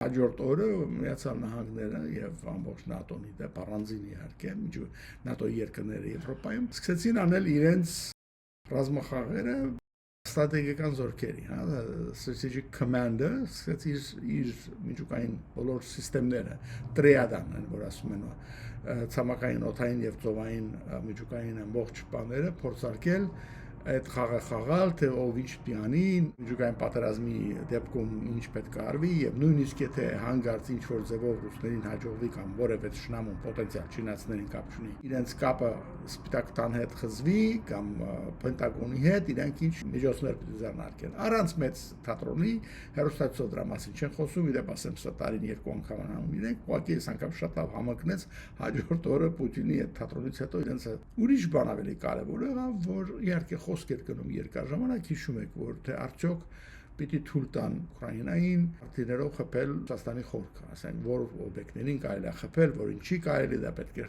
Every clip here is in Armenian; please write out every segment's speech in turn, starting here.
Հաջորդ օրը Միացյալ Նահանգները եւ ամբողջ ՆԱՏՕ-ի դեպ առանձին իհարկե ՆԱՏՕ-ի երկրները Եվրոպայում սկսեցին անել իրենց ռազմախաղերը strategiական զորքերի, strategic command-ը սկսեց իր միջուկային բոլոր սիստեմները տրիադան, որ ասում են ցամաքային, օդային եւ ծովային միջուկային ամբողջ բաները փորձարկել այդ խաղը խաղալ, թե ով ինչ պիանի, միջուկային պատերազմի դեպքում ինչ պետք է արվի եւ նույնիսկ եթե հանգարց ինչ որ ձևով ռուսներին հաջողվի կամ որևէ շնամուն պոտենցիալ չինացիներին կապ չունի, իրենց կապը Սպիտակ տան հետ խզվի կամ Պենտագոնի հետ, իրենք ինչ միջոցներ պետք է ձեռնարկեն։ Առանց մեծ թատրոնի հերոստատիվ դրա մասին չեն խոսում, իդեպ ասեմ, սա տարին երկու անգամ անում իրենք, ուղղակի այս անգամ շատ լավ համընկնեց հաջորդ օրը Պուտինի այդ թատրոնից հետո իրենց ուրիշ բան ավելի կարևոր եղավ, որ իհարկե խոսք էր գնում երկար ժամանակ, հիշում եք, որ թե արդյոք պիտի թույլ տան Ուկրաինային արտիլերով խփել Ռուսաստանի խորքը, ասենք, որ օբյեկտներին կարելի է խփել, որ ինչի կարելի դա պետք է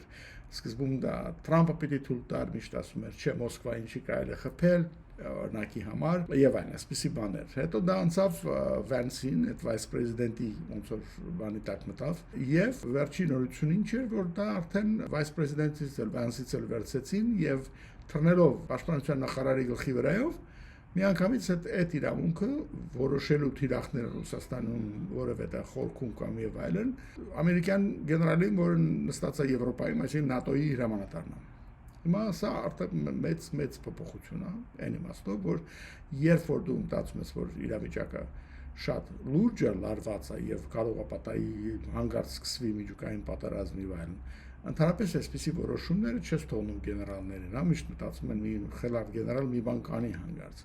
սկզբում դա Թրամփը պիտի թույլ տար, միշտ ասում էր, չէ, Մոսկվային չի կարելի խփել օրինակի համար եւ այլն, այսպիսի բաներ։ Հետո դա անցավ Վենսին, այդ վայս պրեզիդենտի ոնց որ բանի տակ մտավ եւ վերջին նորությունն ինչ էր, որ դա արդեն վայս պրեզիդենտից էլ Վենսից էլ վերցեցին եւ թռնելով պաշտպանության նախարարի գլխի վրայով միանգամից այդ իրավունքը որոշելու թիրախները Ռուսաստանում որևէ դա խորքում կամ եւ այլն ամերիկյան գեներալին, որը նստած է Եվրոպայում, այսինքն ՆԱՏՕ-ի հրամանատարն է։ Հիմա սա արդեն մեծ փոփոխություն է, այն իմաստով, որ երբ որ դու մտածում ես, որ իրավիճակը շատ լուրջ է, լարված է եւ կարող է պատահի հանգարց սկսվի միջուկային պատերազմի վայրն, ընդհանրապես այսպիսի որոշումները չես թողնում գեներալներին, միշտ մտածում են մի խելառ գեներալ մի բան կանի հանգարց։